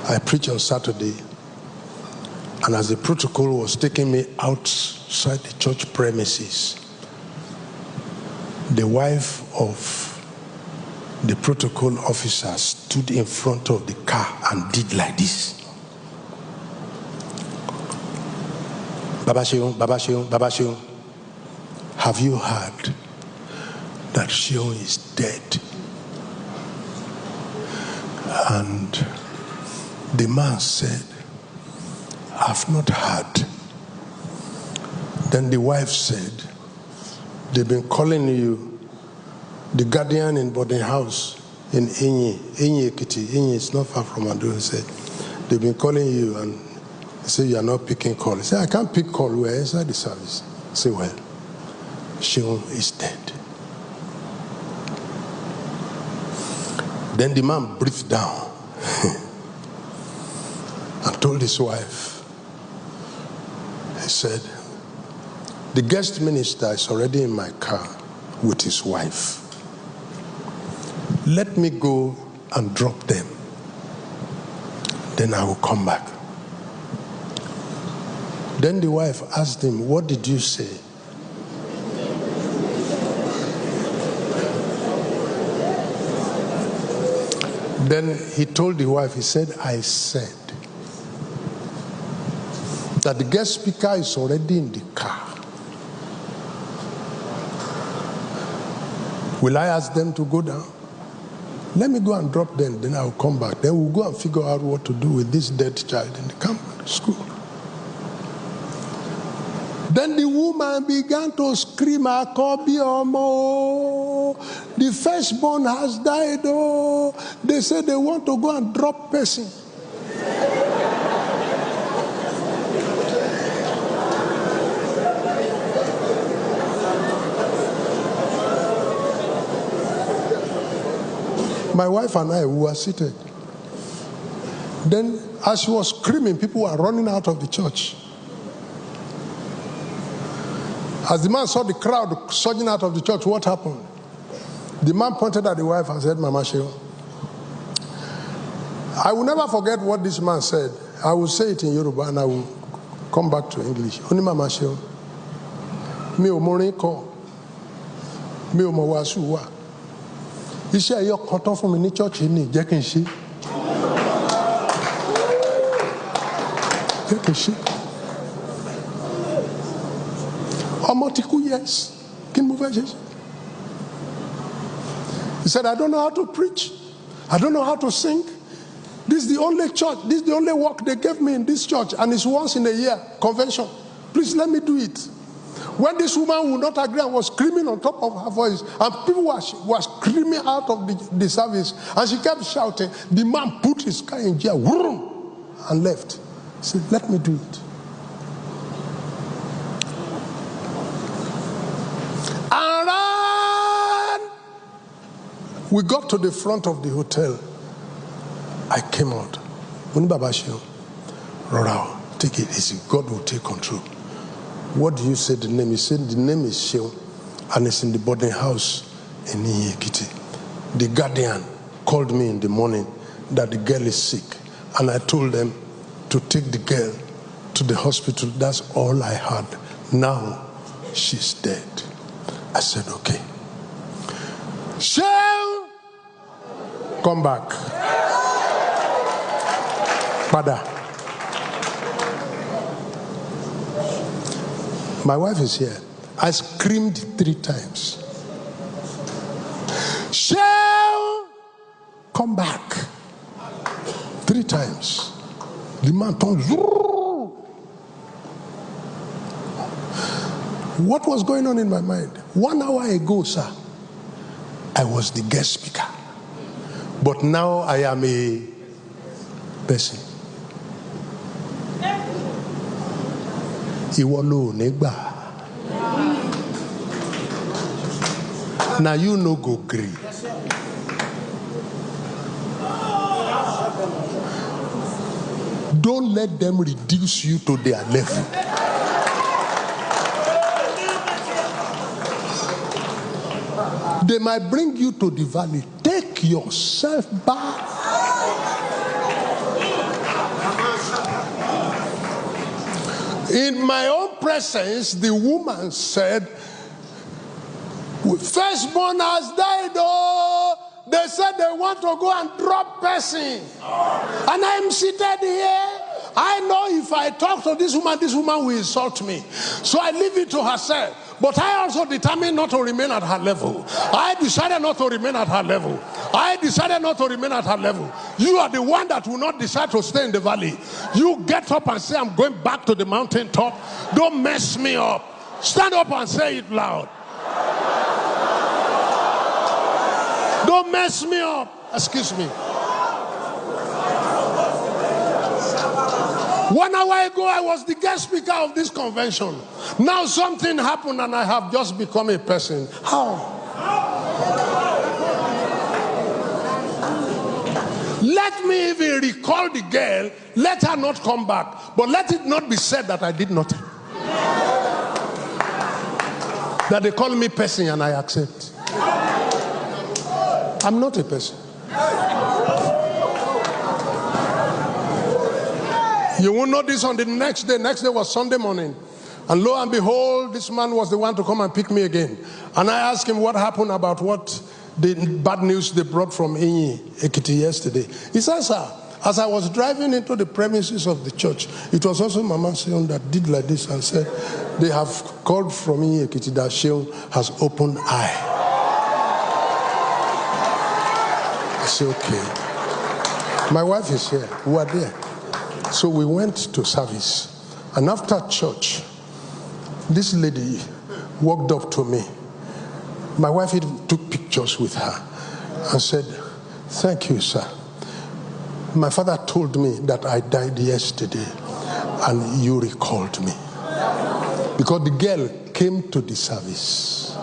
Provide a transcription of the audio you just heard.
I preached on Saturday, and as the protocol was taking me outside the church premises, the wife of the protocol officer stood in front of the car and did like this. Baba Sheung, Baba Sheung, Baba Sheung, have you heard that Sheung is dead? And the man said, I've not heard. Then the wife said, they've been calling you. The guardian in boarding house in Inyi Ekiti, Inyi is not far from Ado, he said, they've been calling you and he said, you are not picking call. He said, I can't pick call, we're inside the service. I said, well, Sheung is dead. Then the man breathed down and told his wife, he said, the guest minister is already in my car with his wife. Let me go and drop them. Then I will come back. Then the wife asked him, what did you say? Then he told the wife, he said, I said that the guest speaker is already in the car. Will I ask them to go down? Let me go and drop them, then I'll come back. Then we'll go and figure out what to do with this dead child in the camp school. Then the woman began to scream, Akobi Omo, the firstborn has died. Oh, they said they want to go and drop person. My wife and I, we were seated. Then, as she was screaming, people were running out of the church. As the man saw the crowd surging out of the church, what happened? The man pointed at the wife and said, Mama Sheung, I will never forget what this man said. I will say it in Yoruba and I will come back to English. Oni Mama Sheung, mi o morin ko, mi o mo wasu wa. Iṣẹ́ ẹyọ kan tán fún mi ní church ní jẹ́ kí n ṣe. Jẹ́ kí n ṣe. Ọmọ ti kú, yes. Kí ni mo fẹ́ ṣe? He said, I don't know how to preach. I don't know how to sing. This is the only church, this is the only work they gave me in this church, and it's once in a year, convention. Please let me do it. When this woman would not agree and was screaming on top of her voice, and people were screaming out of the service, and she kept shouting, the man put his car in gear, and left. He said, let me do it. And ran. We got to the front of the hotel. I came out. When Baba Sheung, Rora, take it easy. God will take control. What do you say the name? He said the name is Sheung, and it's in the boarding house in Ekiti. The guardian called me in the morning that the girl is sick, and I told them to take the girl to the hospital. That's all I had. Now she's dead. I said, okay. Sheung, come back. Father. My wife is here. I screamed 3 times. Sheung, come back. 3 times. The man turned. What was going on in my mind? 1 hour ago, sir, I was the guest speaker. But now I am a person. Ìwọ ló nígbà. Now you no go gree. Don't let them reduce you to their level. They might bring you to the valley. Take yourself back. In my own presence, the woman said, firstborn has died, oh. They said they want to go and drop person. And I'm seated here. I know if I talk to this woman will insult me. So I leave it to herself. But I also determined not to remain at her level. I decided not to remain at her level. I decided not to remain at her level. You are the one that will not decide to stay in the valley. You get up and say, I'm going back to the mountain top. Don't mess me up. Stand up and say it loud. Don't mess me up. Excuse me. 1 hour ago, I was the guest speaker of this convention. Now something happened and I have just become a person. How? Let me even recall the girl. Let her not come back. But let it not be said that I did nothing. That they call me person and I accept. I'm not a person. You won't know this on the next day. Next day was Sunday morning. And lo and behold, this man was the one to come and pick me again. And I asked him what happened about what the bad news they brought from Inyi, Ekiti yesterday. He said, sir, as I was driving into the premises of the church, it was also Mama Seun that did like this and said, they have called from Inyi, Ekiti that Seun has opened eye. I said, okay. My wife is here. We are there. So we went to service. And after church, this lady walked up to me. My wife even took pictures with her and said, thank you, sir. My father told me that I died yesterday and you recalled me. Because the girl came to the service.